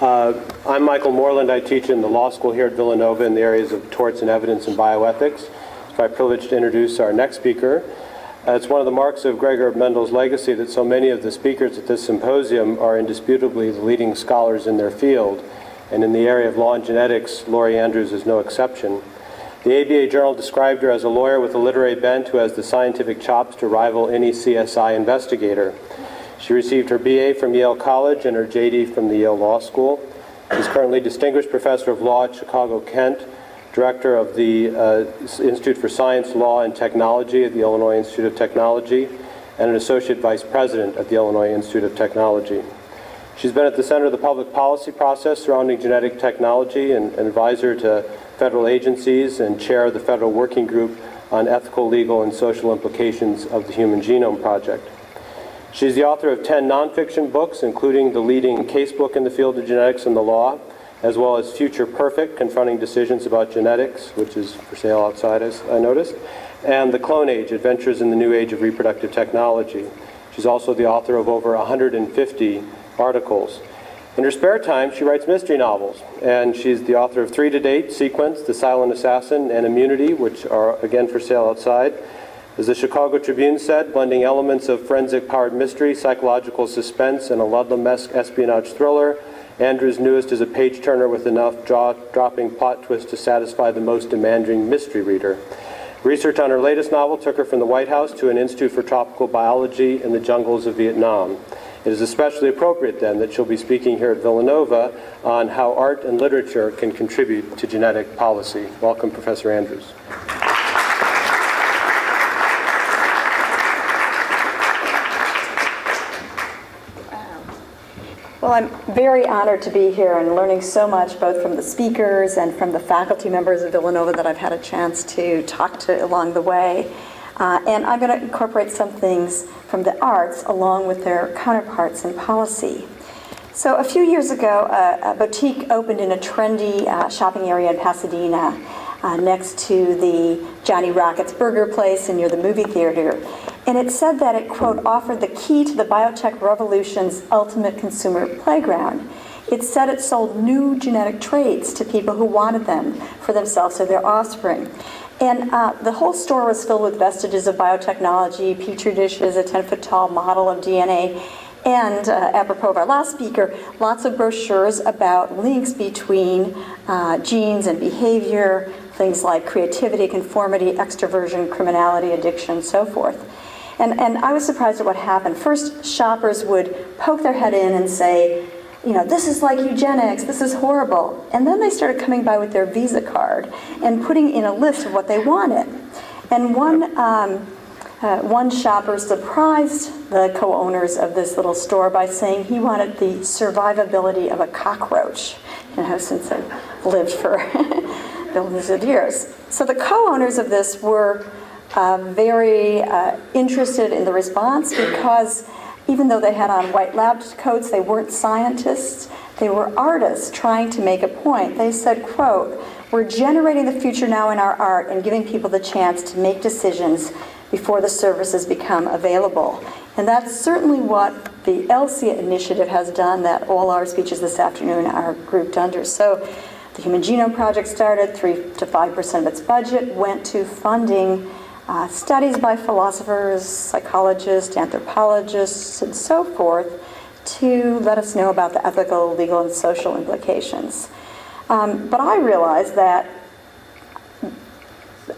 I'm Michael Moreland. I teach in the law school here at Villanova in the areas of torts and evidence and bioethics. It's my privilege to introduce our next speaker. It's one of the marks of Gregor Mendel's legacy that so many of the speakers at this symposium are indisputably the leading scholars in their field. And in the area of law and genetics, Laurie Andrews is no exception. The ABA Journal described her as a lawyer with a literary bent who has the scientific chops to rival any CSI investigator. She received her BA from Yale College and her JD from the Yale Law School. She's currently Distinguished Professor of Law at Chicago-Kent, Director of the Institute for Science, Law, and Technology at the Illinois Institute of Technology, and an Associate Vice President at the Illinois Institute of Technology. She's been at the center of the public policy process surrounding genetic technology and an advisor to federal agencies and chair of the Federal Working Group on Ethical, Legal, and Social Implications of the Human Genome Project. She's the author of 10 nonfiction books, including the leading case book in the field of genetics and the law, as well as Future Perfect, Confronting Decisions About Genetics, which is for sale outside, as I noticed, and The Clone Age, Adventures in the New Age of Reproductive Technology. She's also the author of over 150 articles. In her spare time, she writes mystery novels, and she's the author of 3 to date, Sequence, The Silent Assassin, and Immunity, which are again for sale outside. As the Chicago Tribune said, blending elements of forensic-powered mystery, psychological suspense, and a Ludlum-esque espionage thriller, Andrews' newest is a page-turner with enough jaw-dropping plot twists to satisfy the most demanding mystery reader. Research on her latest novel took her from the White House to an Institute for Tropical Biology in the jungles of Vietnam. It is especially appropriate, then, that she'll be speaking here at Villanova on how art and literature can contribute to genetic policy. Welcome, Professor Andrews. Well, I'm very honored to be here and learning so much, both from the speakers and from the faculty members of Villanova that I've had a chance to talk to along the way. And I'm going to incorporate some things from the arts along with their counterparts in policy. So a few years ago, a boutique opened in a trendy shopping area in Pasadena next to the Johnny Rockets Burger Place and near the movie theater. And it said that it, quote, offered the key to the biotech revolution's ultimate consumer playground. It said it sold new genetic traits to people who wanted them for themselves or their offspring. And the whole store was filled with vestiges of biotechnology, petri dishes, a 10-foot-tall model of DNA, and apropos of our last speaker, lots of brochures about links between genes and behavior, things like creativity, conformity, extroversion, criminality, addiction, so forth. And I was surprised at what happened. First, shoppers would poke their head in and say, you know, this is like eugenics, this is horrible. And then they started coming by with their Visa card and putting in a list of what they wanted. And one shopper surprised the co-owners of this little store by saying he wanted the survivability of a cockroach, you know, since they've lived for billions of years. So the co-owners of this were very interested in the response because even though they had on white lab coats, they weren't scientists, they were artists trying to make a point. They said, quote, "We're generating the future now in our art and giving people the chance to make decisions before the services become available." And that's certainly what the ELSIA initiative has done that all our speeches this afternoon are grouped under. So the Human Genome Project started, 3 to 5% of its budget went to funding studies by philosophers, psychologists, anthropologists, and so forth to let us know about the ethical, legal, and social implications. But I realized that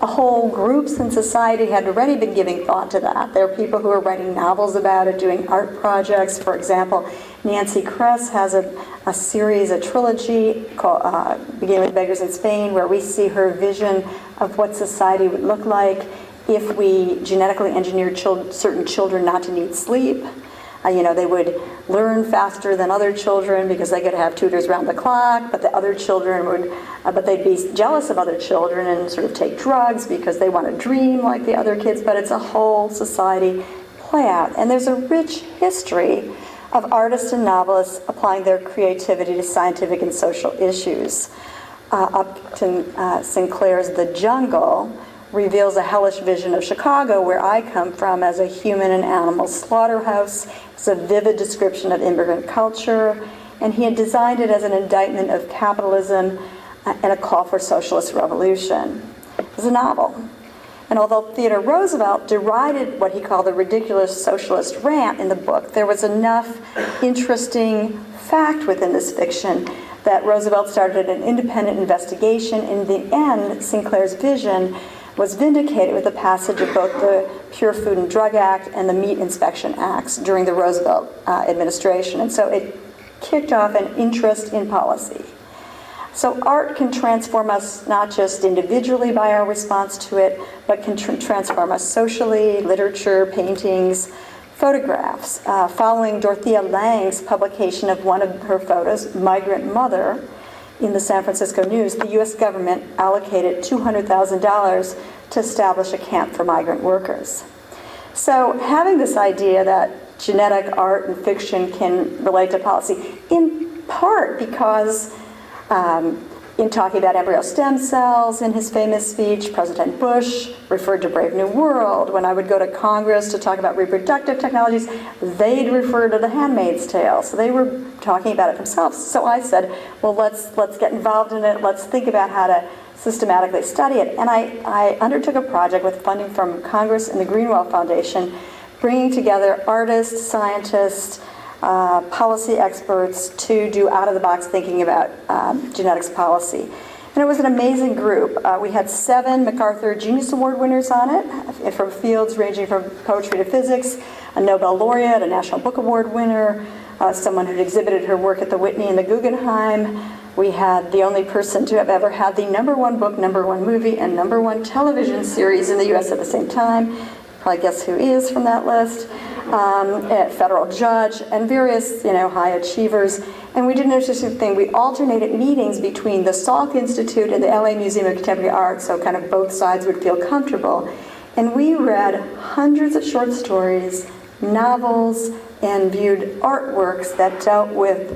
whole groups in society had already been giving thought to that. There are people who are writing novels about it, doing art projects. For example, Nancy Kress has a series, a trilogy called beginning with Beggars in Spain, where we see her vision of what society would look like if we genetically engineered certain children not to need sleep. They would learn faster than other children because they could have tutors around the clock, but the other children would, but they'd be jealous of other children and sort of take drugs because they want to dream like the other kids, but it's a whole society play out. And there's a rich history of artists and novelists applying their creativity to scientific and social issues. Upton Sinclair's The Jungle reveals a hellish vision of Chicago, where I come from, as a human and animal slaughterhouse. It's a vivid description of immigrant culture and he had designed it as an indictment of capitalism and a call for socialist revolution. It was a novel. And although Theodore Roosevelt derided what he called the ridiculous socialist rant in the book, there was enough interesting fact within this fiction that Roosevelt started an independent investigation. In the end, Sinclair's vision was vindicated with the passage of both the Pure Food and Drug Act and the Meat Inspection Acts during the Roosevelt administration. And so it kicked off an interest in policy. So art can transform us not just individually by our response to it, but can transform us socially, literature, paintings, photographs. Following Dorothea Lange's publication of one of her photos, Migrant Mother, in the San Francisco News, the U.S. government allocated $200,000 to establish a camp for migrant workers. So having this idea that genetic art and fiction can relate to policy, in part because in talking about embryo stem cells in his famous speech, President Bush referred to Brave New World. When I would go to Congress to talk about reproductive technologies, they'd refer to The Handmaid's Tale. So they were talking about it themselves. So I said, well, let's get involved in it. Let's think about how to systematically study it. And I undertook a project with funding from Congress and the Greenwell Foundation, bringing together artists, scientists, policy experts to do out-of-the-box thinking about genetics policy. And it was an amazing group. We had 7 MacArthur Genius Award winners on it, from fields ranging from poetry to physics, a Nobel laureate, a National Book Award winner, someone who'd exhibited her work at the Whitney and the Guggenheim. We had the only person to have ever had the #1 book, #1 movie, and #1 television series in the U.S. at the same time. Probably guess who is from that list. A federal judge, and various, high achievers. And we did an interesting thing. We alternated meetings between the Salk Institute and the LA Museum of Contemporary Art, so kind of both sides would feel comfortable. And we read hundreds of short stories, novels, and viewed artworks that dealt with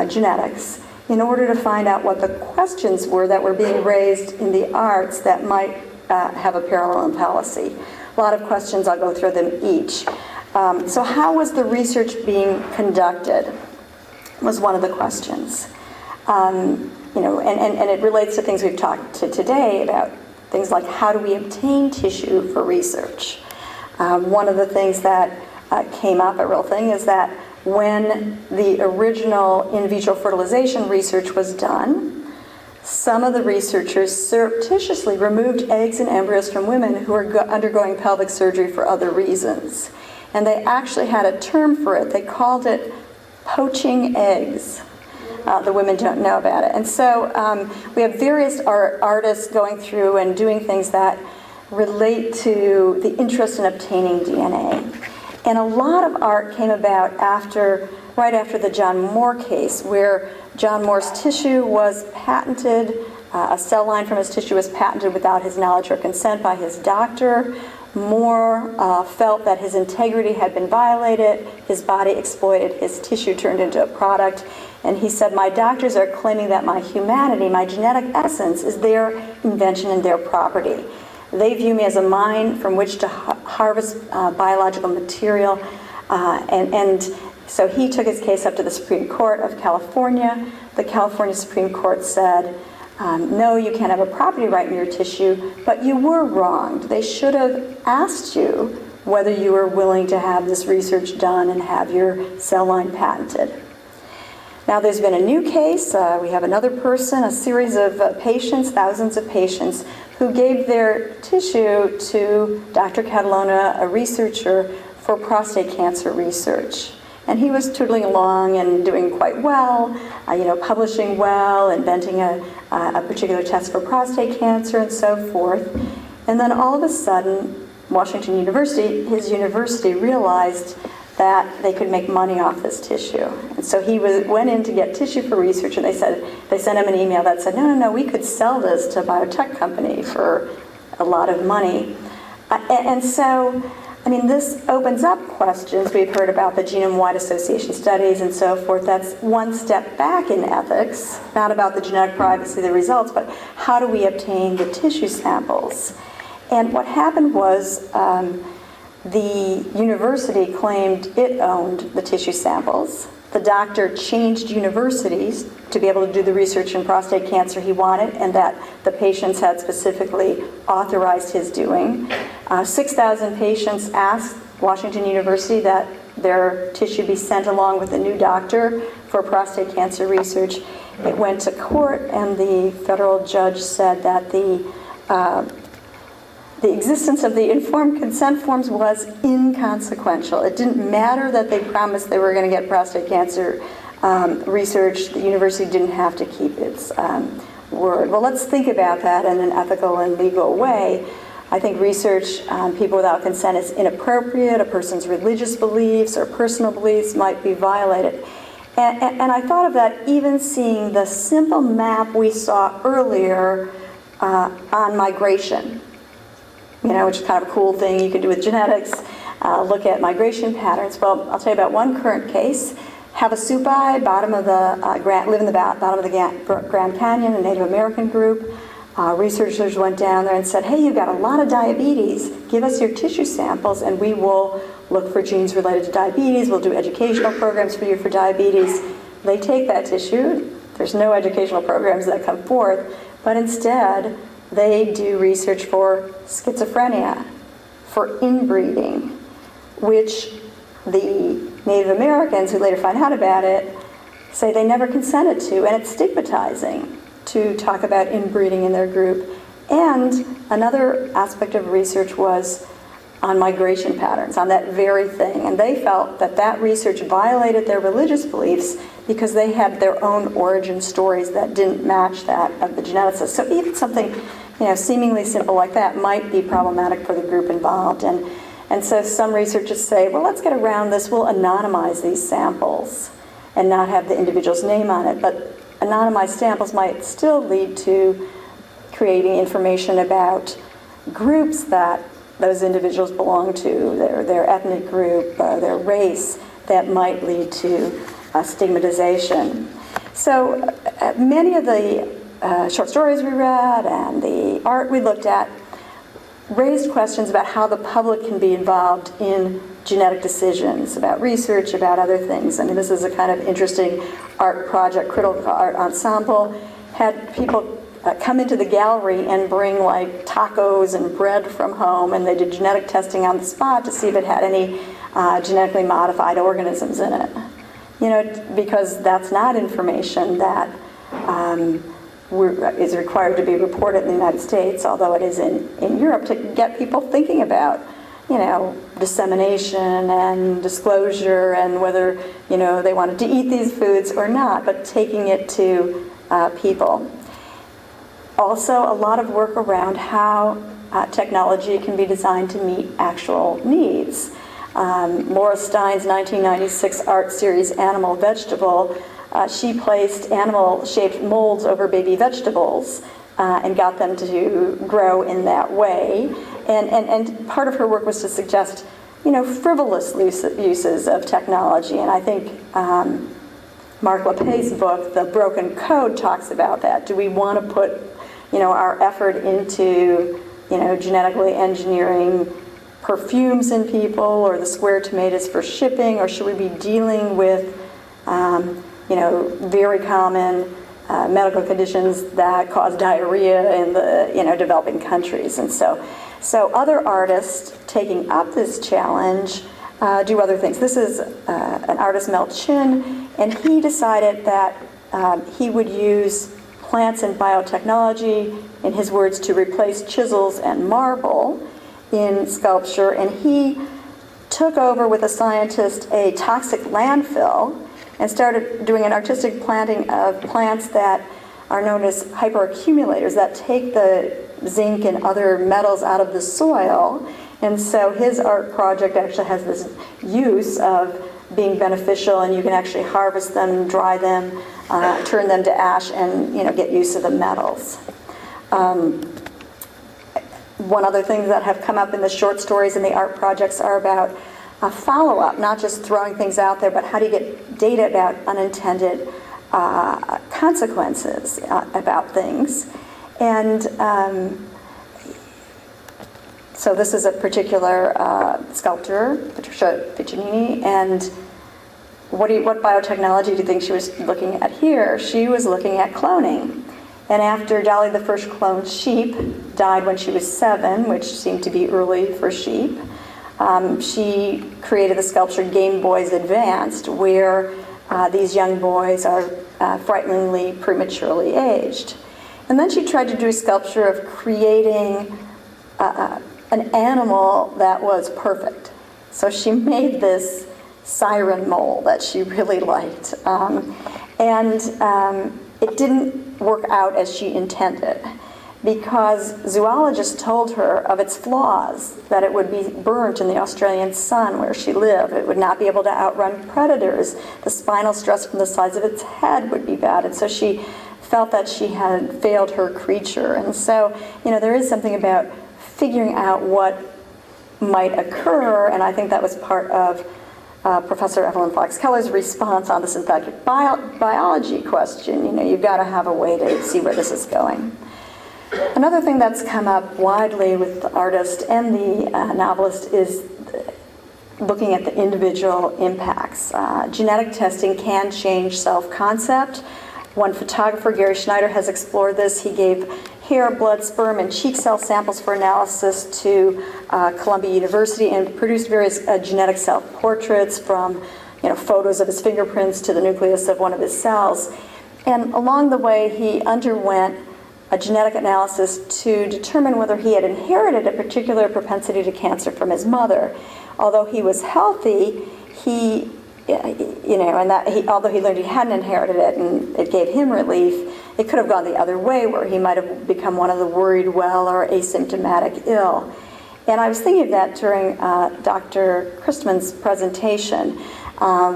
genetics in order to find out what the questions were that were being raised in the arts that might have a parallel in policy. A lot of questions, I'll go through them each. So how was the research being conducted was one of the questions. And it relates to things we've talked to today about things like how do we obtain tissue for research. One of the things that came up, a real thing, is that when the original in vitro fertilization research was done, some of the researchers surreptitiously removed eggs and embryos from women who were undergoing pelvic surgery for other reasons. And they actually had a term for it. They called it poaching eggs. The women don't know about it. And so we have various artists going through and doing things that relate to the interest in obtaining DNA. And a lot of art came about right after the John Moore case, where John Moore's tissue was patented. A cell line from his tissue was patented without his knowledge or consent by his doctor. Moore felt that his integrity had been violated, his body exploited, his tissue turned into a product, and he said, my doctors are claiming that my humanity, my genetic essence, is their invention and their property. They view me as a mine from which to harvest biological material, and so he took his case up to the Supreme Court of California. The California Supreme Court said, no, you can't have a property right in your tissue, but you were wronged. They should have asked you whether you were willing to have this research done and have your cell line patented. Now there's been a new case. We have another person, a series of patients, thousands of patients, who gave their tissue to Dr. Catalona, a researcher, for prostate cancer research. And he was tootling along and doing quite well, publishing well, inventing a particular test for prostate cancer and so forth. And then all of a sudden, Washington University, his university realized that they could make money off this tissue. And so he went in to get tissue for research, and they sent him an email that said, no, we could sell this to a biotech company for a lot of money. And so, this opens up questions. We've heard about the genome-wide association studies and so forth. That's one step back in ethics, not about the genetic privacy of the results, but how do we obtain the tissue samples? And what happened was the university claimed it owned the tissue samples. the doctor changed universities to be able to do the research in prostate cancer he wanted, and that the patients had specifically authorized his doing. 6,000 patients asked Washington University that their tissue be sent along with a new doctor for prostate cancer research. It went to court, and the federal judge said that the existence of the informed consent forms was inconsequential. It didn't matter that they promised they were going to get prostate cancer research. The university didn't have to keep its word. Well, let's think about that in an ethical and legal way. I think research on people without consent is inappropriate. A person's religious beliefs or personal beliefs might be violated. And I thought of that even seeing the simple map we saw earlier on migration, which is kind of a cool thing you can do with genetics, look at migration patterns. Well, I'll tell you about one current case. Havasupai, live in the bottom of the Grand Canyon, a Native American group. Researchers went down there and said, hey, you've got a lot of diabetes. Give us your tissue samples and we will look for genes related to diabetes. We'll do educational programs for you for diabetes. They take that tissue. There's no educational programs that come forth, but instead they do research for schizophrenia, for inbreeding, which the Native Americans who later find out about it say they never consented to, and it's stigmatizing to talk about inbreeding in their group. And another aspect of research was on migration patterns, on that very thing. And they felt that that research violated their religious beliefs because they had their own origin stories that didn't match that of the geneticists. So even something, seemingly simple like that might be problematic for the group involved. And so some researchers say, well, let's get around this. We'll anonymize these samples and not have the individual's name on it. But anonymized samples might still lead to creating information about groups that those individuals belong to, their ethnic group, their race, that might lead to stigmatization. So many of the short stories we read and the art we looked at raised questions about how the public can be involved in genetic decisions, about research, about other things. I mean, this is a kind of interesting art project. Critical Art Ensemble had people come into the gallery and bring like tacos and bread from home, and they did genetic testing on the spot to see if it had any genetically modified organisms in it. Because that's not information that is required to be reported in the United States, although it is in Europe, to get people thinking about dissemination and disclosure and whether, they wanted to eat these foods or not, but taking it to people. Also, a lot of work around how technology can be designed to meet actual needs. Laura Stein's 1996 art series, Animal Vegetable, she placed animal-shaped molds over baby vegetables and got them to grow in that way. And part of her work was to suggest, frivolous uses of technology. And I think Mark LePay's book, The Broken Code, talks about that. Do we want to put, our effort into, genetically engineering perfumes in people or the square tomatoes for shipping, or should we be dealing with, very common medical conditions that cause diarrhea in the, developing countries? And so other artists taking up this challenge do other things. This is an artist, Mel Chin, and he decided that he would use plants and biotechnology, in his words, to replace chisels and marble in sculpture. And he took over with a scientist a toxic landfill and started doing an artistic planting of plants that are known as hyperaccumulators, that take the zinc and other metals out of the soil. And so his art project actually has this use of being beneficial, and you can actually harvest them, dry them, turn them to ash, and get use of the metals. One other thing that have come up in the short stories and the art projects are about follow-up, not just throwing things out there, but how do you get data about unintended consequences about things. And so this is a particular sculptor, Patricia Piccinini, and what biotechnology do you think she was looking at here? She was looking at cloning. And after Dolly, the first cloned sheep, died when she was 7, which seemed to be early for sheep, she created the sculpture Game Boys Advanced, where these young boys are frighteningly prematurely aged. And then she tried to do a sculpture of creating an animal that was perfect. So she made this siren mole that she really liked. It didn't work out as she intended, because zoologists told her of its flaws, that it would be burnt in the Australian sun where she lived. It would not be able to outrun predators. The spinal stress from the size of its head would be bad. And so she felt that she had failed her creature. And so, there is something about figuring out what might occur, and I think that was part of Professor Evelyn Fox Keller's response on the synthetic biology question. You've got to have a way to see where this is going. Another thing that's come up widely with the artist and the novelist is looking at the individual impacts. Genetic testing can change self-concept. One photographer, Gary Schneider, has explored this. He gave hair, blood, sperm, and cheek cell samples for analysis to Columbia University and produced various genetic self-portraits, from photos of his fingerprints to the nucleus of one of his cells. And along the way, he underwent a genetic analysis to determine whether he had inherited a particular propensity to cancer from his mother. Although he was healthy, although he learned he hadn't inherited it and it gave him relief, it could have gone the other way, where he might have become one of the worried well or asymptomatic ill. And I was thinking of that during Dr. Christman's presentation,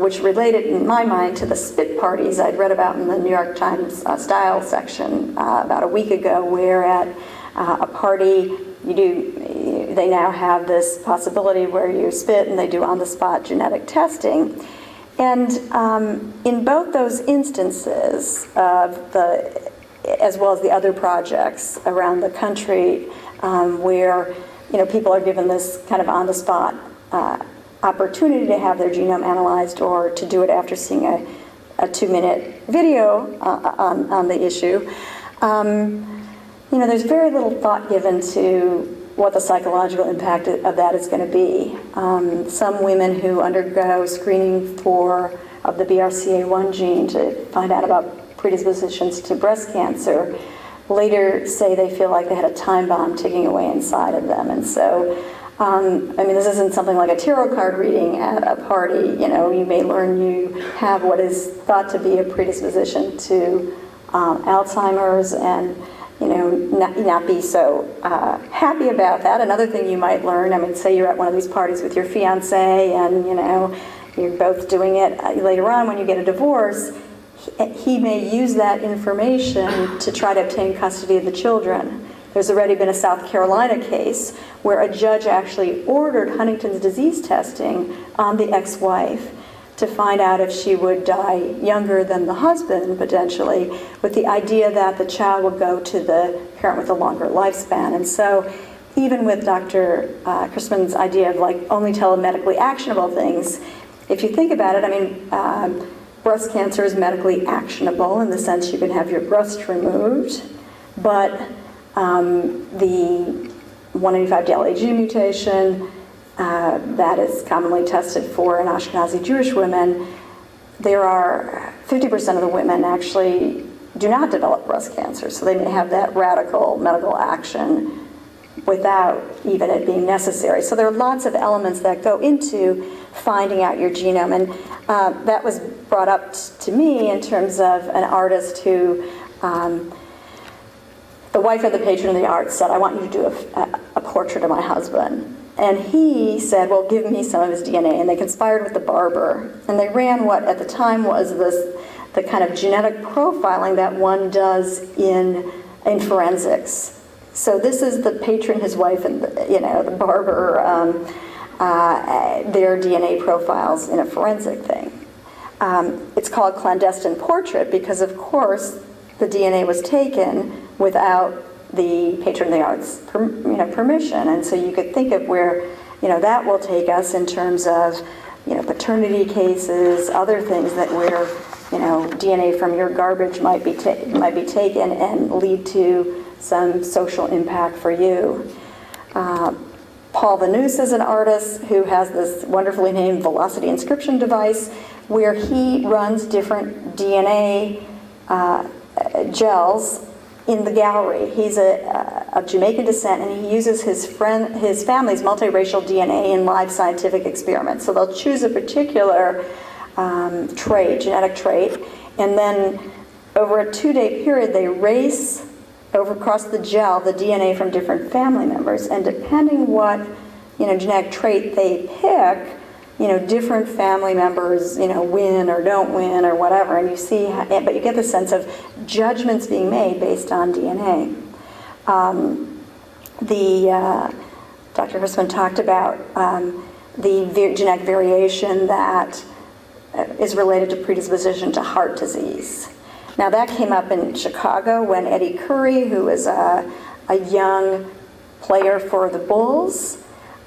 which related in my mind to the spit parties I'd read about in the New York Times style section about a week ago, where at a party they now have this possibility where you spit and they do on-the-spot genetic testing. And in both those instances, as well as the other projects around the country, where people are given this kind of on-the-spot opportunity to have their genome analyzed, or to do it after seeing a 2-minute video on the issue, there's very little thought given to what the psychological impact of that is going to be. Some women who undergo screening of the BRCA1 gene to find out about predispositions to breast cancer later say they feel like they had a time bomb ticking away inside of them. And so, this isn't something like a tarot card reading at a party. You may learn you have what is thought to be a predisposition to Alzheimer's, and not be so happy about that. Another thing you might learn, say you're at one of these parties with your fiance, and you're both doing it later on when you get a divorce, he may use that information to try to obtain custody of the children. There's already been a South Carolina case where a judge actually ordered Huntington's disease testing on the ex-wife to find out if she would die younger than the husband, potentially, with the idea that the child would go to the parent with a longer lifespan. And so even with Dr. Christman's idea of only telemedically actionable things, if you think about it, breast cancer is medically actionable in the sense you can have your breast removed, but the 185DLAG mutation, that is commonly tested for in Ashkenazi Jewish women, there are 50% of the women actually do not develop breast cancer, so they may have that radical medical action without even it being necessary. So there are lots of elements that go into finding out your genome, and that was brought up to me in terms of an artist who, the wife of the patron of the arts said, "I want you to do a portrait of my husband." And he said, "Well, give me some of his DNA." And they conspired with the barber. And they ran what at the time was the kind of genetic profiling that one does in forensics. So this is the patron, his wife, and the barber, their DNA profiles in a forensic thing. It's called clandestine portrait because, of course, the DNA was taken without the patron of the arts permission. And so you could think of where that will take us in terms of paternity cases, other things that where, DNA from your garbage might be taken and lead to some social impact for you. Paul Vanus is an artist who has this wonderfully named velocity inscription device where he runs different DNA gels in the gallery. He's of Jamaican descent, and he uses his family's multiracial DNA in live scientific experiments. So they'll choose a particular genetic trait, and then over a 2-day period, they race across the gel the DNA from different family members, and depending what genetic trait they pick, different family members win or don't win or whatever, and you see, but you get the sense of judgments being made based on DNA. Dr. Hussman talked about the genetic variation that is related to predisposition to heart disease. Now that came up in Chicago when Eddie Curry, who was a young player for the Bulls,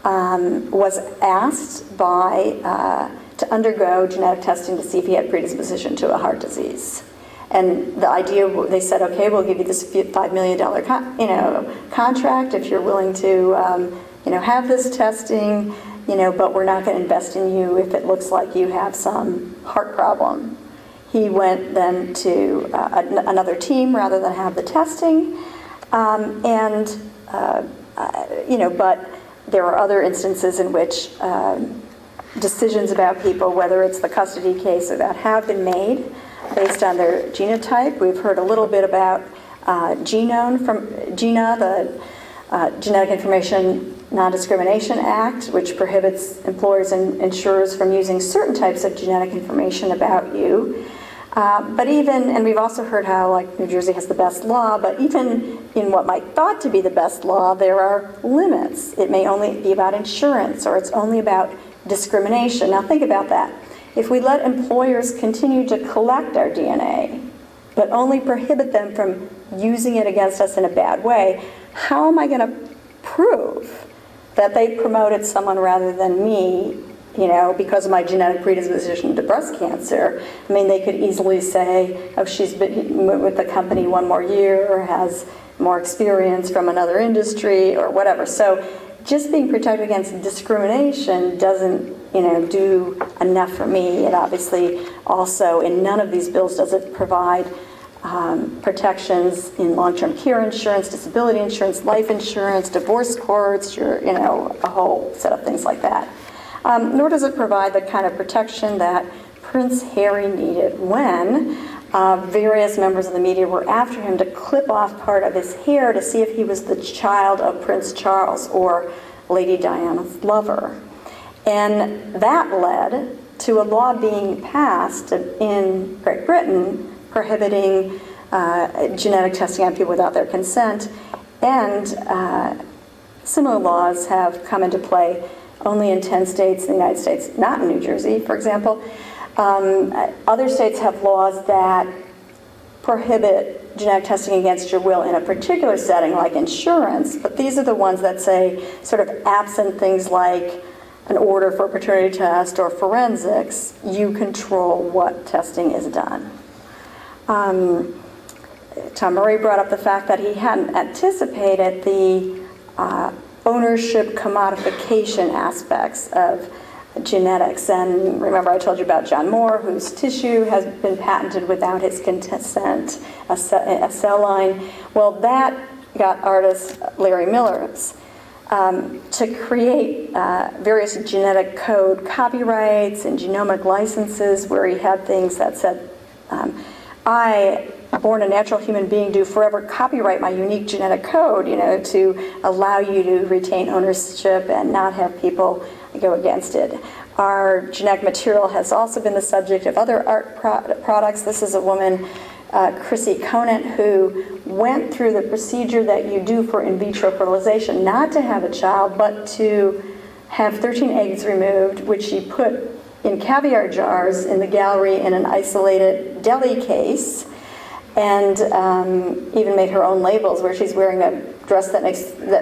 was asked to undergo genetic testing to see if he had predisposition to a heart disease. And the idea, they said, okay, we'll give you this $5 million contract if you're willing to have this testing, but we're not going to invest in you if it looks like you have some heart problem. He went then to another team rather than have the testing, but there are other instances in which decisions about people, whether it's the custody case or that, have been made based on their genotype. We've heard a little bit about GINA, the Genetic Information Non-Discrimination Act, which prohibits employers and insurers from using certain types of genetic information about you. And we've also heard how, New Jersey has the best law, but even in what might thought to be the best law, there are limits. It may only be about insurance, or it's only about discrimination. Now think about that. If we let employers continue to collect our DNA, but only prohibit them from using it against us in a bad way, how am I going to prove that they promoted someone rather than me, because of my genetic predisposition to breast cancer? I mean, they could easily say, oh, she's been with the company 1 more year, or has more experience from another industry, or whatever. So just being protected against discrimination doesn't, do enough for me. It obviously also, in none of these bills does it provide protections in long-term care insurance, disability insurance, life insurance, divorce courts, a whole set of things like that. Nor does it provide the kind of protection that Prince Harry needed when various members of the media were after him to clip off part of his hair to see if he was the child of Prince Charles or Lady Diana's lover. And that led to a law being passed in Great Britain prohibiting genetic testing on people without their consent. And similar laws have come into play only in 10 states in the United States, not in New Jersey, for example. Other states have laws that prohibit genetic testing against your will in a particular setting, like insurance, but these are the ones that say, sort of absent things like an order for a paternity test or forensics, you control what testing is done. Tom Murray brought up the fact that he hadn't anticipated the ownership commodification aspects of genetics. And remember I told you about John Moore, whose tissue has been patented without his consent, a cell line. Well, that got artist Larry Miller's to create various genetic code copyrights and genomic licenses where he had things that said, I, born a natural human being, do forever copyright my unique genetic code, to allow you to retain ownership and not have people go against it. Our genetic material has also been the subject of other art products. This is a woman, Chrissy Conant, who went through the procedure that you do for in vitro fertilization, not to have a child, but to have 13 eggs removed, which she put in caviar jars in the gallery in an isolated deli case. and even made her own labels where she's wearing a dress that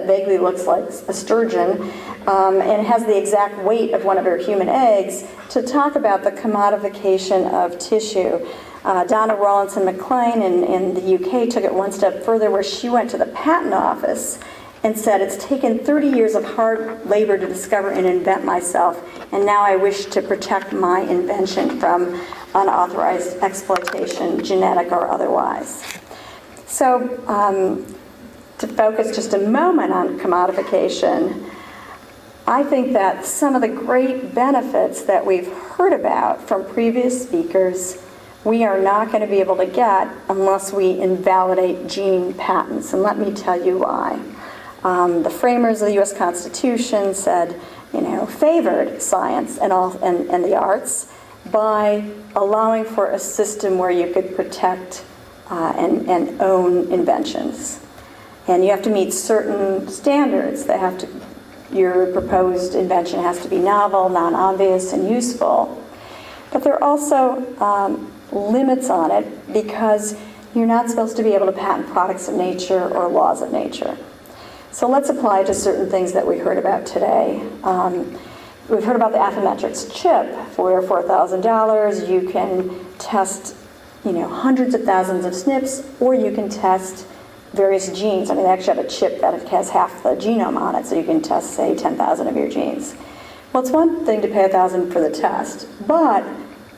vaguely looks like a sturgeon and has the exact weight of one of her human eggs, to talk about the commodification of tissue. Donna Rawlinson McLean in the UK took it one step further, where she went to the patent office and said, "It's taken 30 years of hard labor to discover and invent myself, and now I wish to protect my invention from unauthorized exploitation, genetic or otherwise." So to focus just a moment on commodification, I think that some of the great benefits that we've heard about from previous speakers, we are not going to be able to get unless we invalidate gene patents, and let me tell you why. The framers of the U.S. Constitution said, favored science and the arts by allowing for a system where you could protect and own inventions. And you have to meet certain standards. Your proposed invention has to be novel, non-obvious, and useful. But there are also limits on it, because you're not supposed to be able to patent products of nature or laws of nature. So let's apply to certain things that we heard about today. We've heard about the Affymetrix chip, where for $1,000 you can test, hundreds of thousands of SNPs, or you can test various genes. I mean, they actually have a chip that has half the genome on it, so you can test, say, 10,000 of your genes. Well, it's one thing to pay $1,000 for the test, but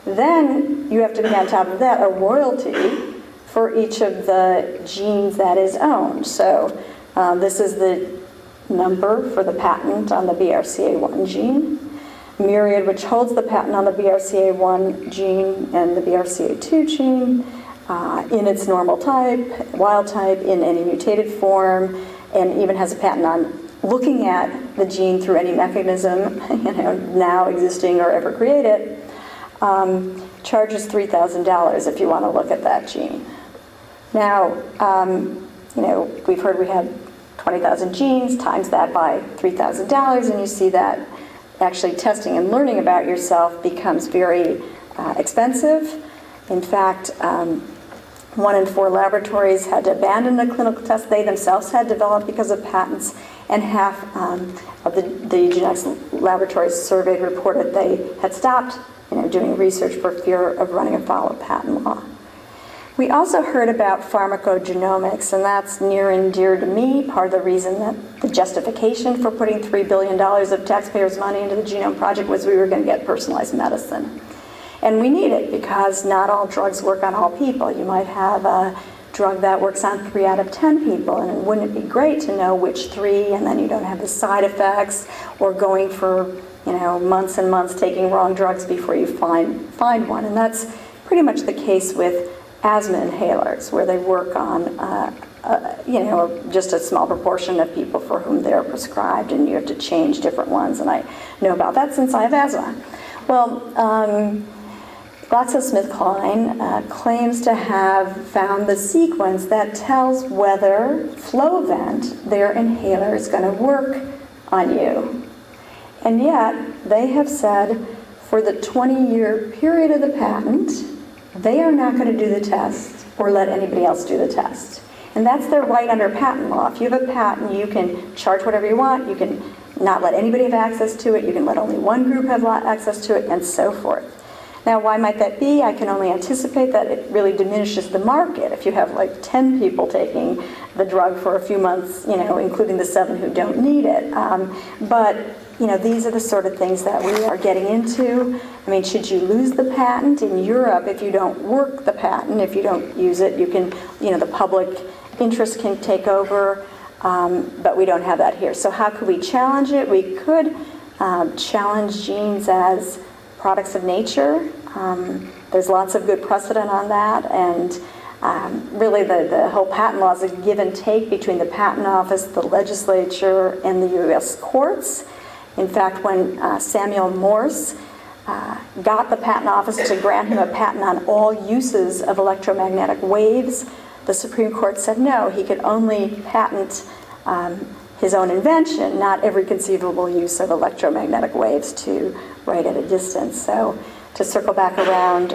then you have to pay on top of that a royalty for each of the genes that is owned. So this is the number for the patent on the BRCA1 gene. Myriad, which holds the patent on the BRCA1 gene and the BRCA2 gene in its normal type, wild type, in any mutated form, and even has a patent on looking at the gene through any mechanism now existing or ever created, charges $3,000 if you want to look at that gene. Now, we've heard we had 20,000 genes, times that by $3,000, and you see that actually testing and learning about yourself becomes very expensive. In fact, 1 in 4 laboratories had to abandon a clinical test they themselves had developed because of patents, and half of the genetics laboratories surveyed reported they had stopped doing research for fear of running afoul of patent law. We also heard about pharmacogenomics, and that's near and dear to me. Part of the reason that the justification for putting $3 billion of taxpayers' money into the Genome Project was we were going to get personalized medicine. And we need it, because not all drugs work on all people. You might have a drug that works on 3 out of 10 people, and wouldn't it be great to know which 3, and then you don't have the side effects, or going for months and months taking wrong drugs before you find one. And that's pretty much the case with asthma inhalers, where they work on just a small proportion of people for whom they're prescribed, and you have to change different ones, and I know about that since I have asthma. Well, GlaxoSmithKline claims to have found the sequence that tells whether Flovent, their inhaler, is going to work on you. And yet, they have said for the 20-year period of the patent, they are not going to do the test or let anybody else do the test. And that's their right under patent law. If you have a patent, you can charge whatever you want, you can not let anybody have access to it, you can let only one group have access to it, and so forth. Now, why might that be? I can only anticipate that it really diminishes the market if you have like 10 people taking the drug for a few months, including the 7 who don't need it. But these are the sort of things that we are getting into. I mean, should you lose the patent in Europe if you don't work the patent, if you don't use it, you can, the public interest can take over, but we don't have that here. So how could we challenge it? We could challenge genes as products of nature. There's lots of good precedent on that, and really the whole patent law is a give and take between the Patent Office, the legislature, and the U.S. courts. In fact, when Samuel Morse got the Patent Office to grant him a patent on all uses of electromagnetic waves, the Supreme Court said no, he could only patent his own invention, not every conceivable use of electromagnetic waves to write at a distance. So to circle back around,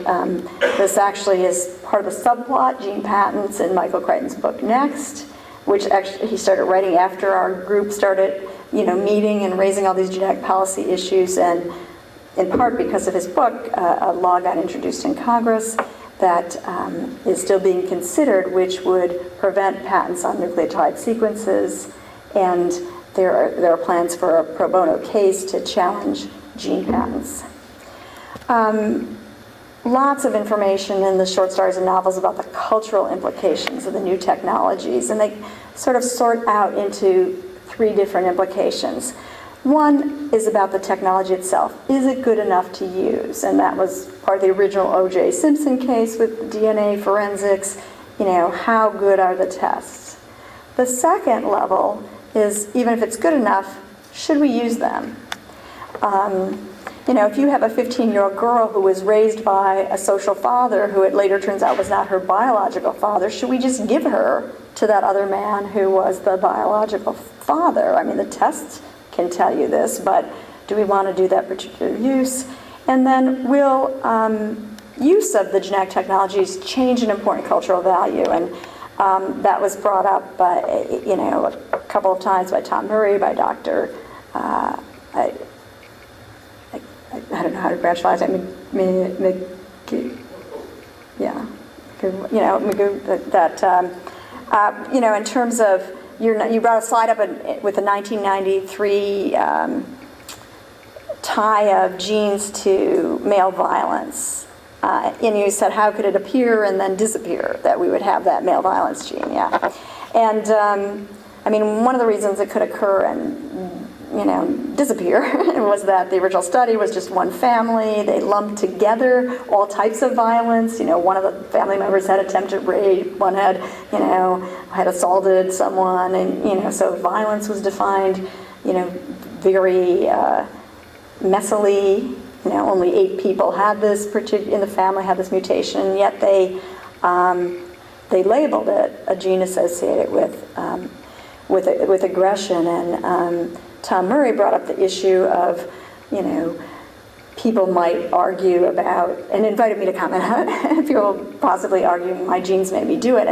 this actually is part of the subplot, gene patents, in Michael Crichton's book Next, which actually he started writing after our group started, meeting and raising all these genetic policy issues, and in part because of his book, a law got introduced in Congress that is still being considered, which would prevent patents on nucleotide sequences, and there are plans for a pro bono case to challenge gene patents. Lots of information in the short stories and novels about the cultural implications of the new technologies, and they sort of sort out into 3 different implications. One is about the technology itself. Is it good enough to use? And that was part of the original O.J. Simpson case with DNA forensics. How good are the tests? The second level is, even if it's good enough, should we use them? If you have a 15-year-old girl who was raised by a social father who it later turns out was not her biological father, should we just give her to that other man who was the biological father? I mean, the tests can tell you this, but do we want to do that particular use? And then will use of the genetic technologies change an important cultural value? And that was brought up by, a couple of times by Tom Murray, by Dr. I don't know how to pronounce last name. In terms of you brought a slide up with the 1993 tie of genes to male violence, and you said how could it appear and then disappear that we would have that male violence gene? Yeah, and one of the reasons it could occur and disappear was that the original study was just one family. They lumped together all types of violence. One of the family members had attempted rape, one had assaulted someone, and so violence was defined, very messily. Only 8 people had this in the family had this mutation, yet they labeled it a gene associated with aggression. And Tom Murray brought up the issue of, people might argue about, and invited me to comment on it, people possibly arguing my genes made me do it.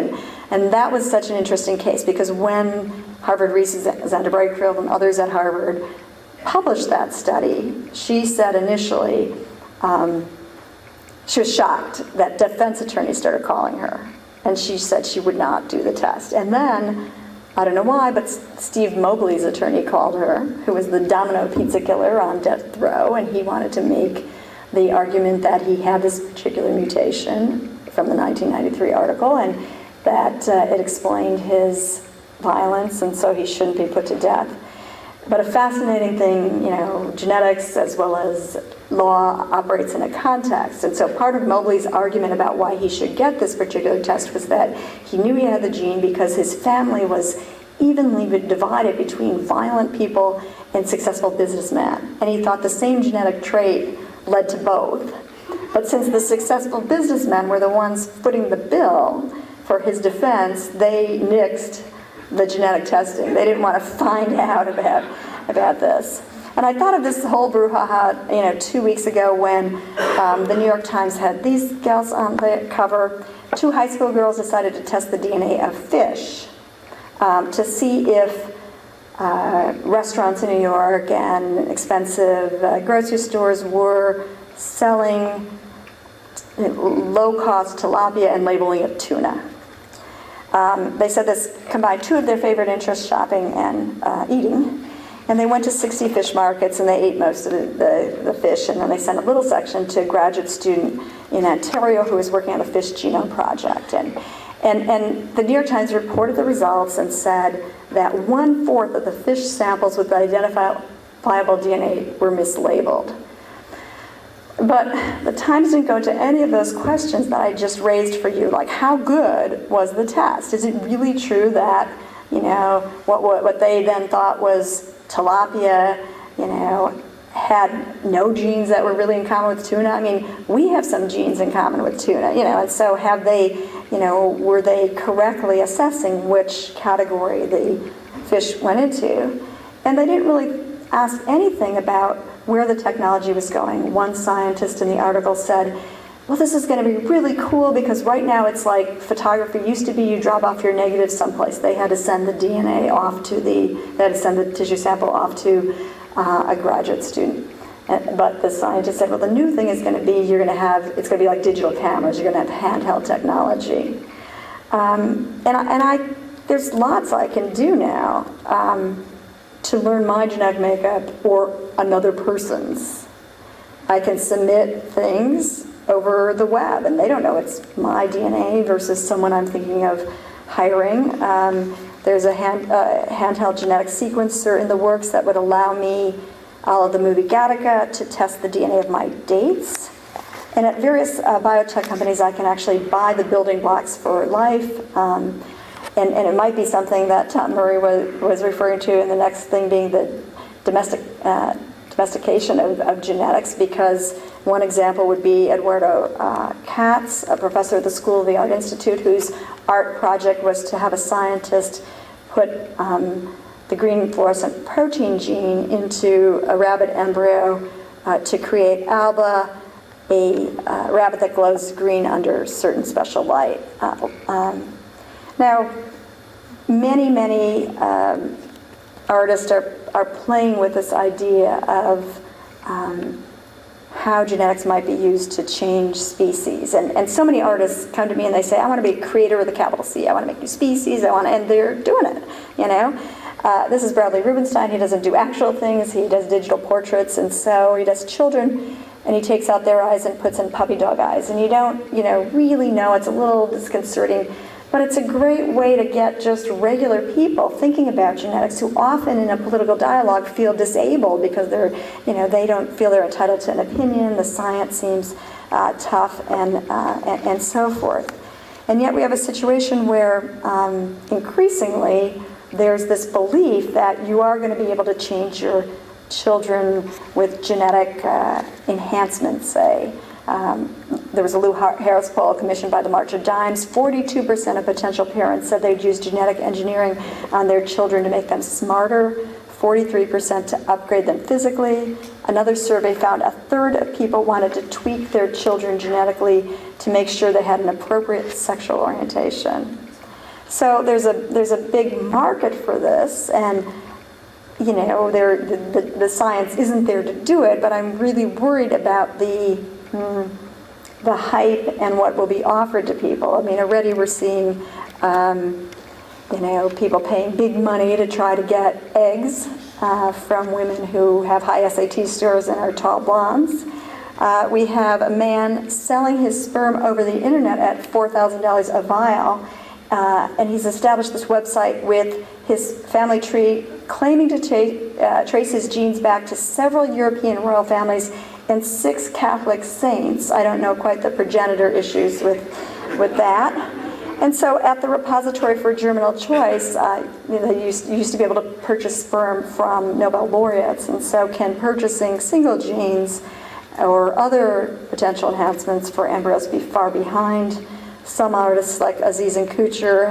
And that was such an interesting case, because when Harvard Reese's Xander Breakfield and others at Harvard published that study, she said initially, she was shocked that defense attorneys started calling her. And she said she would not do the test. And then, I don't know why, but Steve Mobley's attorney called her, who was the Domino pizza killer on death row, and he wanted to make the argument that he had this particular mutation from the 1993 article, and that it explained his violence, and so he shouldn't be put to death. But a fascinating thing, genetics as well as law operates in a context. And so part of Mobley's argument about why he should get this particular test was that he knew he had the gene because his family was evenly divided between violent people and successful businessmen. And he thought the same genetic trait led to both. But since the successful businessmen were the ones footing the bill for his defense, they nixed the genetic testing. They didn't want to find out about this. And I thought of this whole brouhaha, 2 weeks ago when the New York Times had these gals on the cover. 2 high school girls decided to test the DNA of fish to see if restaurants in New York and expensive grocery stores were selling low-cost tilapia and labeling it tuna. They said this combined 2 of their favorite interests, shopping and eating. And they went to 60 fish markets and they ate most of the fish. And then they sent a little section to a graduate student in Ontario who was working on a fish genome project. And the New York Times reported the results and said that 1/4 of the fish samples with identifiable DNA were mislabeled. But the Times didn't go into any of those questions that I just raised for you, like how good was the test? Is it really true that, what they then thought was tilapia, had no genes that were really in common with tuna? I mean, we have some genes in common with tuna, and so have they, were they correctly assessing which category the fish went into? And they didn't really ask anything about where the technology was going. One scientist in the article said, well, this is going to be really cool because right now it's like photography used to be you drop off your negative someplace. They had to send the DNA off to they had to send the tissue sample off to a graduate student. But the scientist said, well, the new thing is going to be it's going to be like digital cameras. You're going to have handheld technology. There's lots I can do now to learn my genetic makeup or another person's. I can submit things over the web, and they don't know it's my DNA versus someone I'm thinking of hiring. There's a handheld genetic sequencer in the works that would allow me, of the movie Gattaca, to test the DNA of my dates. And at various biotech companies, I can actually buy the building blocks for life. And it might be something that Tom Murray was referring to, and the next thing being the domestication of genetics, because one example would be Eduardo Katz, a professor at the School of the Art Institute, whose art project was to have a scientist put the green fluorescent protein gene into a rabbit embryo to create alba, a rabbit that glows green under certain special light. Now, many artists are playing with this idea of how genetics might be used to change species. And so many artists come to me and they say, I want to be a creator with a capital C. I want to make new species. And they're doing it, you know. This is Bradley Rubenstein. He doesn't do actual things. He does digital portraits, and so he does children, and he takes out their eyes and puts in puppy dog eyes. And you don't, really know. It's a little disconcerting, but it's a great way to get just regular people thinking about genetics who often in a political dialogue feel disabled because they don't feel they're entitled to an opinion. The science seems tough and so forth. And yet we have a situation where increasingly there's this belief that you are going to be able to change your children with genetic enhancements, say. There was a Lou Harris poll commissioned by the March of Dimes. 42% of potential parents said they'd use genetic engineering on their children to make them smarter, 43% to upgrade them physically. Another survey found a third of people wanted to tweak their children genetically to make sure they had an appropriate sexual orientation. So there's a big market for this, and the science isn't there to do it, but I'm really worried about the hype and what will be offered to people. I mean, already we're seeing, people paying big money to try to get eggs from women who have high SAT scores and are tall blondes. We have a man selling his sperm over the internet at $4,000 a vial. And he's established this website with his family tree, claiming to trace his genes back to several European royal families and 6 Catholic saints. I don't know quite the progenitor issues with that. And so at the Repository for Germinal Choice, you used to be able to purchase sperm from Nobel laureates, and so can purchasing single genes or other potential enhancements for embryos be far behind? Some artists like Aziz and Kucher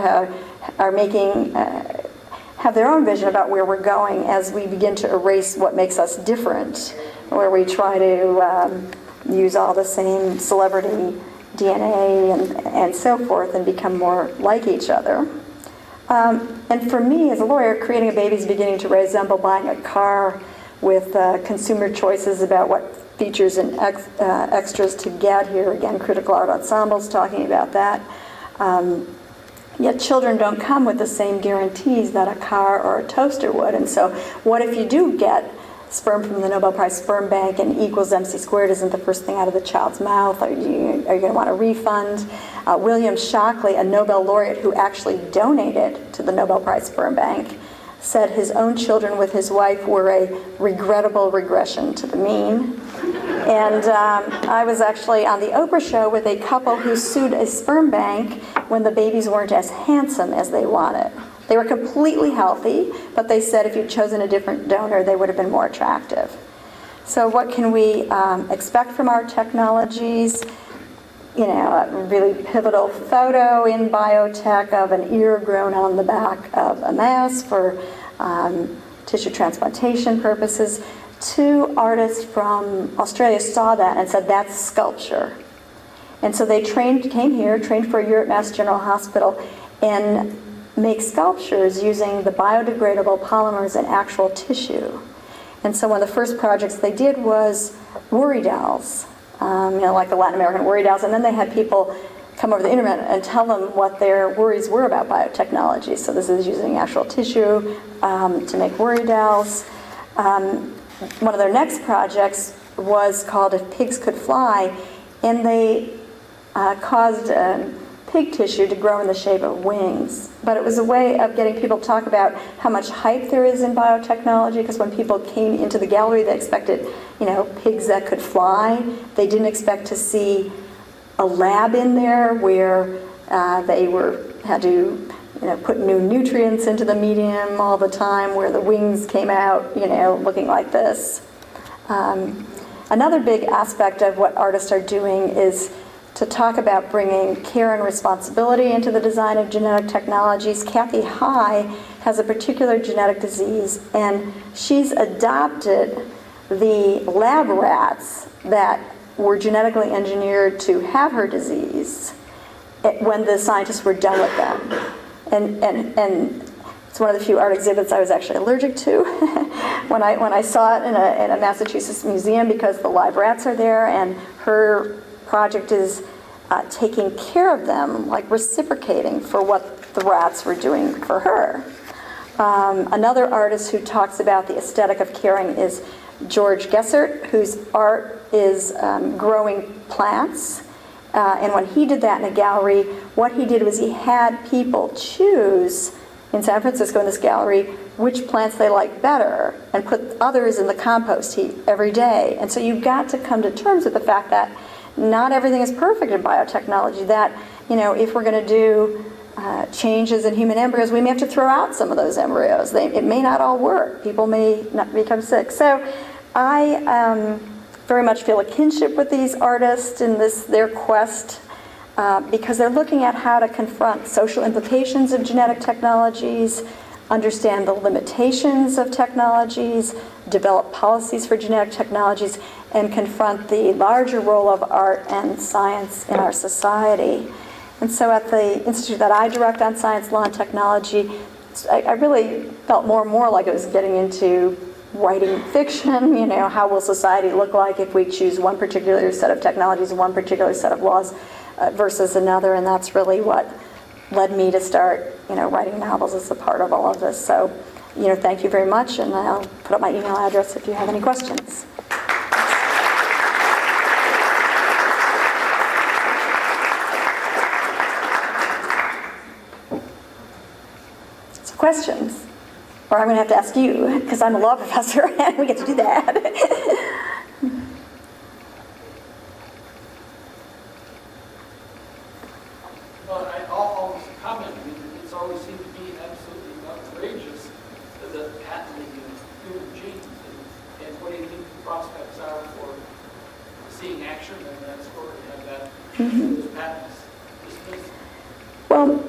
have their own vision about where we're going as we begin to erase what makes us different, where we try to use all the same celebrity DNA and so forth and become more like each other. And for me, as a lawyer, creating a baby is beginning to resemble buying a car with consumer choices about what features and extras to get here. Again, Critical Art Ensembles talking about that. Yet children don't come with the same guarantees that a car or a toaster would. And so what if you do get sperm from the Nobel Prize Sperm Bank and E equals MC squared isn't the first thing out of the child's mouth? Are you going to want a refund? William Shockley, a Nobel laureate who actually donated to the Nobel Prize Sperm Bank, said his own children with his wife were a regrettable regression to the mean. And I was actually on the Oprah show with a couple who sued a sperm bank when the babies weren't as handsome as they wanted. They were completely healthy, but they said if you'd chosen a different donor, they would have been more attractive. So what can we expect from our technologies? A really pivotal photo in biotech of an ear grown on the back of a mouse for tissue transplantation purposes. Two artists from Australia saw that and said, that's sculpture. And so they came here, trained for a year at Mass General Hospital, and make sculptures using the biodegradable polymers in actual tissue. And so one of the first projects they did was worry dolls, like the Latin American worry dolls, and then they had people come over the internet and tell them what their worries were about biotechnology. So this is using actual tissue to make worry dolls. One of their next projects was called If Pigs Could Fly, and they caused pig tissue to grow in the shape of wings. But it was a way of getting people to talk about how much hype there is in biotechnology, because when people came into the gallery, they expected, pigs that could fly. They didn't expect to see a lab in there where they had to put new nutrients into the medium all the time, where the wings came out, looking like this. Another big aspect of what artists are doing is to talk about bringing care and responsibility into the design of genetic technologies. Kathy High has a particular genetic disease, and she's adopted the lab rats that were genetically engineered to have her disease when the scientists were done with them. And it's one of the few art exhibits I was actually allergic to when I saw it in a Massachusetts museum, because the live rats are there, and her project is taking care of them, like reciprocating for what the rats were doing for her. Another artist who talks about the aesthetic of caring is George Gessert, whose art is growing plants. And when he did that in a gallery, what he did was he had people choose in San Francisco in this gallery which plants they liked better and put others in the compost heap every day. And so you've got to come to terms with the fact that not everything is perfect in biotechnology, that if we're going to do changes in human embryos, we may have to throw out some of those embryos. It may not all work. People may not become sick. So I very much feel a kinship with these artists in their quest, because they're looking at how to confront social implications of genetic technologies, understand the limitations of technologies, develop policies for genetic technologies, and confront the larger role of art and science in our society. And so at the institute that I direct on science, law, and technology, I really felt more and more like I was getting into writing fiction. How will society look like if we choose one particular set of technologies and one particular set of laws versus another? And that's really what led me to start, writing novels as a part of all of this. So, thank you very much, and I'll put up my email address if you have any questions. So, questions? Or I'm going to have to ask you, because I'm a law professor, and we get to do that. Well, I always comment, it's always seemed to be absolutely outrageous, the patenting of human genes. And what do you think the prospects are for seeing action in that story, and that those patents dismissed? Well,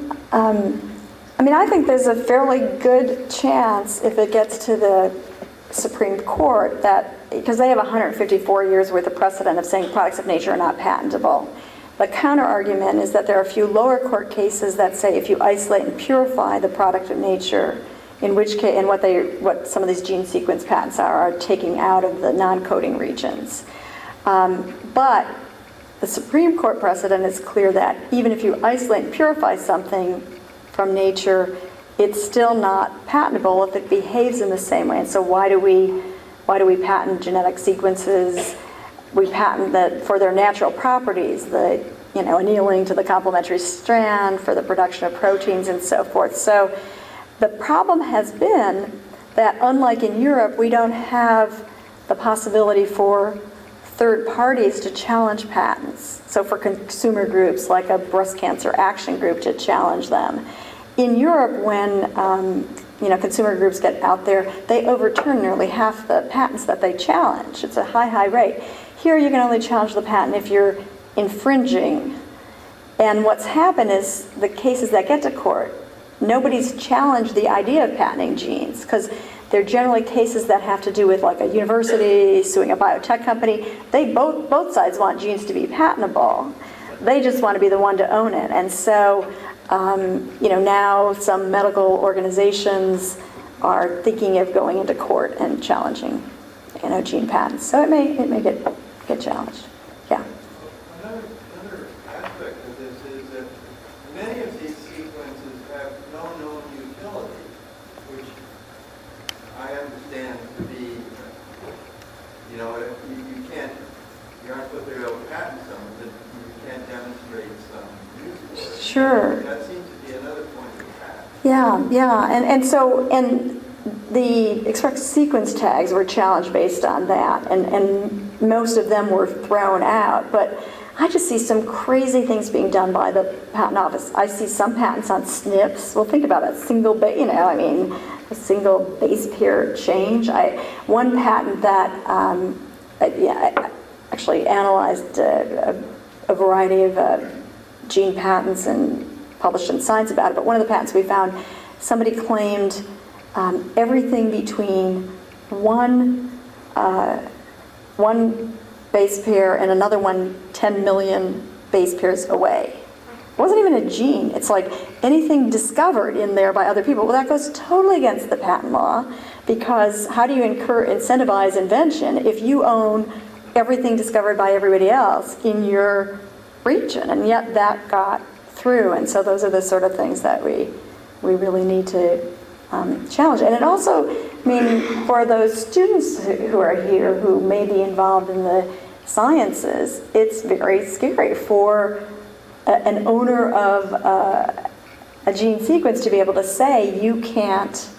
I think there's a fairly good chance, if it gets to the Supreme Court, that, because they have 154 years worth of precedent of saying products of nature are not patentable. The counter-argument is that there are a few lower court cases that say if you isolate and purify the product of nature, in which case, and what some of these gene sequence patents are taking out of the non-coding regions. But the Supreme Court precedent is clear that even if you isolate and purify something from nature, it's still not patentable if it behaves in the same way. And so why do we patent genetic sequences? We patent that for their natural properties, the annealing to the complementary strand, for the production of proteins and so forth. So the problem has been that, unlike in Europe, we don't have the possibility for third parties to challenge patents. So for consumer groups like a breast cancer action group to challenge them. In Europe, when consumer groups get out there, they overturn nearly half the patents that they challenge. It's a high rate. Here you can only challenge the patent if you're infringing. And what's happened is the cases that get to court nobody's challenged the idea of patenting genes, because they're generally cases that have to do with like a university suing a biotech company. They both sides want genes to be patentable. They just want to be the one to own it. And so, now some medical organizations are thinking of going into court and challenging, gene patents. So it may get challenged. Yeah. Another aspect of this is that many of these sequences have no known utility, which I understand to be, you aren't supposed to be able to patent some, that you can't demonstrate some use for it. Sure. That seems to be another point of attack. Yeah, and the express sequence tags were challenged based on that, and most of them were thrown out. But I just see some crazy things being done by the patent office. I see some patents on SNPs. Well, think about it, a single base pair change. One patent that I actually analyzed a variety of gene patents and published in Science about it, but one of the patents we found, somebody claimed everything between one base pair and another one 10 million base pairs away. It wasn't even a gene. It's like anything discovered in there by other people. Well, that goes totally against the patent law, because how do you incentivize invention if you own everything discovered by everybody else in your region? And yet that got through. And so those are the sort of things that we really need to challenge. And it also, for those students who are here who may be involved in the sciences, it's very scary for an owner of a gene sequence to be able to say, you can't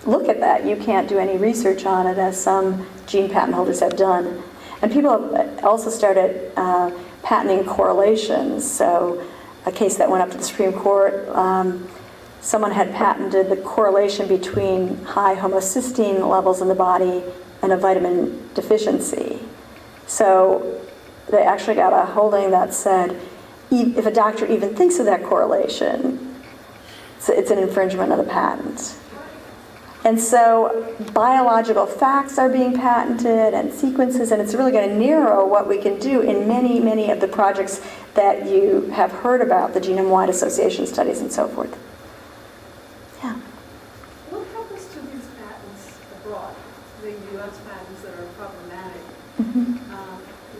look at that, you can't do any research on it, as some gene patent holders have done. And people have also started patenting correlations. So a case that went up to the Supreme Court, someone had patented the correlation between high homocysteine levels in the body and a vitamin deficiency. So they actually got a holding that said, if a doctor even thinks of that correlation, it's an infringement of the patent. And so biological facts are being patented and sequences, and it's really going to narrow what we can do in many, many of the projects that you have heard about, the genome-wide association studies and so forth. Yeah. What happens to these patents abroad, the U.S. patents that are problematic?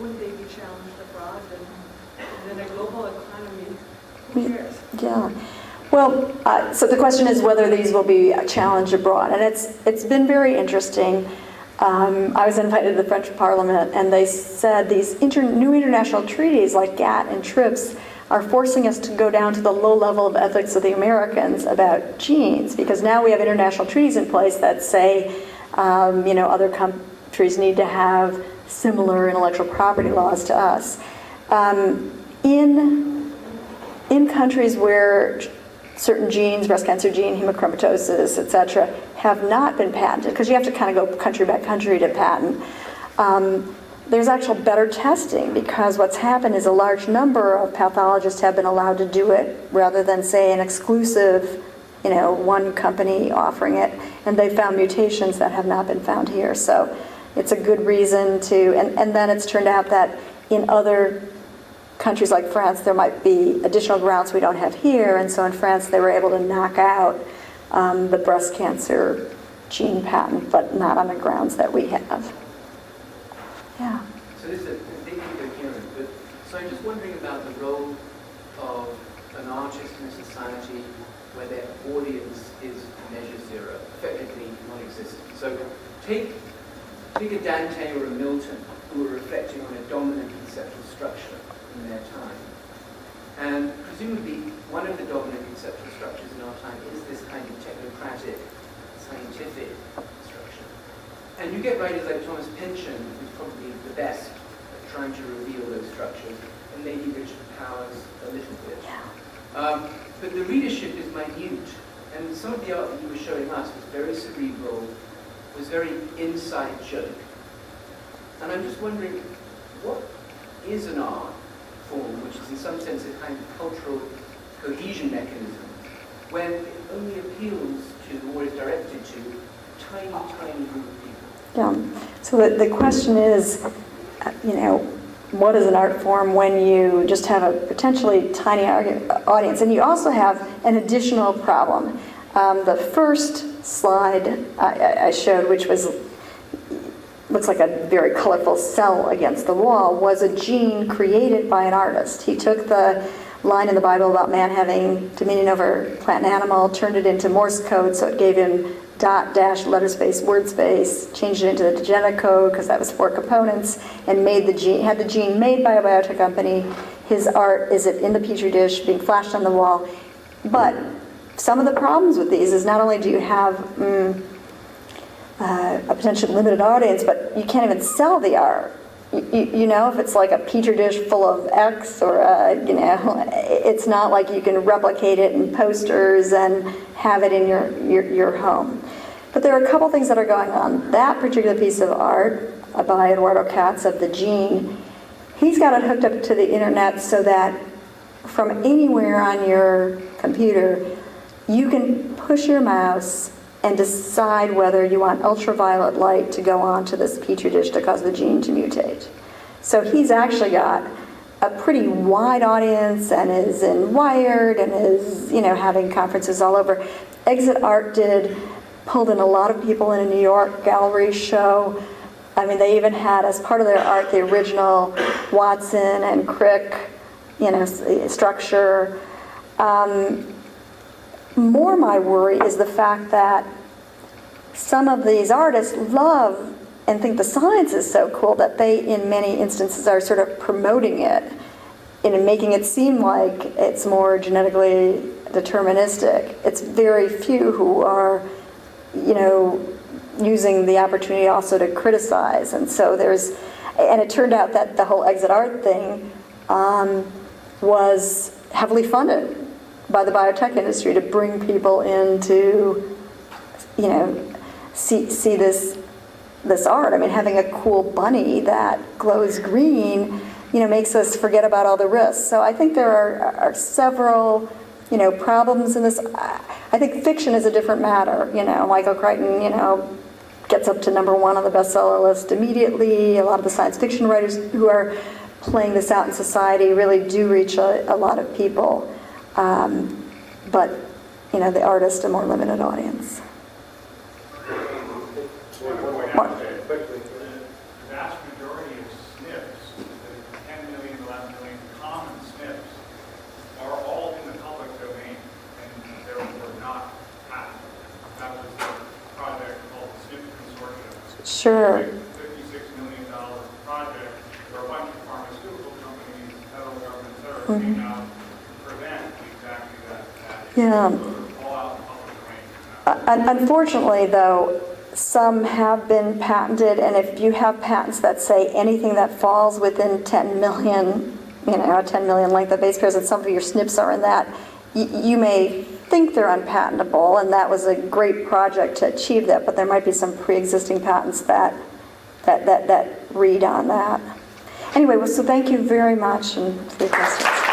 Wouldn't they be challenged abroad? And in a global economy, who cares? Yeah. Well, so the question is whether these will be challenged abroad, and it's been very interesting. I was invited to the French Parliament, and they said these new international treaties like GATT and TRIPS are forcing us to go down to the low level of ethics of the Americans about genes, because now we have international treaties in place that say, other countries need to have similar intellectual property laws to us. In countries where certain genes, breast cancer gene, hemochromatosis, etc., have not been patented, because you have to kind of go country by country to patent, there's actual better testing, because what's happened is a large number of pathologists have been allowed to do it rather than, say, an exclusive, one company offering it, and they found mutations that have not been found here. So it's a good reason to, and then it's turned out that in other countries like France, there might be additional grounds we don't have here, and so in France they were able to knock out the breast cancer gene patent, but not on the grounds that we have. Yeah. So this is a big coherent, but so I'm just wondering about the role of an artist in a society where their audience is measure zero, effectively non-existent. So take a Dante or a Milton who are reflecting on a dominant conceptual structure in their time. And presumably one of the dominant conceptual structures in our time is this kind of technocratic, scientific structure. And you get writers like Thomas Pynchon, who's probably the best at trying to reveal those structures, and maybe Richard Powers a little bit. But the readership is minute, and some of the art that you were showing us was very cerebral, was very inside joke. And I'm just wondering, what is an art form which is in some sense a kind of cultural cohesion mechanism when only appeals to, or is directed to, tiny, tiny group of people. Yeah. So the question is, what is an art form when you just have a potentially tiny audience? And you also have an additional problem. The first slide I showed, which looks like a very colorful cell against the wall, was a gene created by an artist. He took the line in the Bible about man having dominion over plant and animal, turned it into Morse code, so it gave him dot, dash, letter space, word space, changed it into the genetic code because that was 4 components, and had the gene made by a biotech company. His art is in the petri dish being flashed on the wall. But some of the problems with these is not only do you have a potentially limited audience, but you can't even sell the art. If it's like a petri dish full of X, or it's not like you can replicate it in posters and have it in your home. But there are a couple things that are going on. That particular piece of art by Eduardo Katz of the gene, he's got it hooked up to the internet so that from anywhere on your computer, you can push your mouse and decide whether you want ultraviolet light to go onto this petri dish to cause the gene to mutate. So he's actually got a pretty wide audience and is in Wired and is, having conferences all over. Exit Art pulled in a lot of people in a New York gallery show. I mean, they even had, as part of their art, the original Watson and Crick, structure. More my worry is the fact that some of these artists love and think the science is so cool that they, in many instances, are sort of promoting it and making it seem like it's more genetically deterministic. It's very few who are, using the opportunity also to criticize. And so and it turned out that the whole Exit Art thing was heavily funded by the biotech industry to bring people in to, see this art. I mean, having a cool bunny that glows green, makes us forget about all the risks. So I think there are several, problems in this. I think fiction is a different matter. Michael Crichton, gets up to #1 on the bestseller list immediately. A lot of the science fiction writers who are playing this out in society really do reach a lot of people. But, the artist, a more limited audience. Mark. Quickly, the vast majority of SNPs, the 10 million, 11 million common SNPs, are all in the public domain and therefore not patented. That was the project called the SNP Consortium. Sure. $56 million project. There are a bunch of pharmaceutical companies, federal governments that are came out to prevent exactly that issue. Yeah. All out in the public domain. Unfortunately, though, some have been patented, and if you have patents that say anything that falls within 10 million, a 10 million length of base pairs, and some of your SNPs are in that, you may think they're unpatentable, and that was a great project to achieve that, but there might be some pre-existing patents that read on that. Anyway, so thank you very much, and for your questions.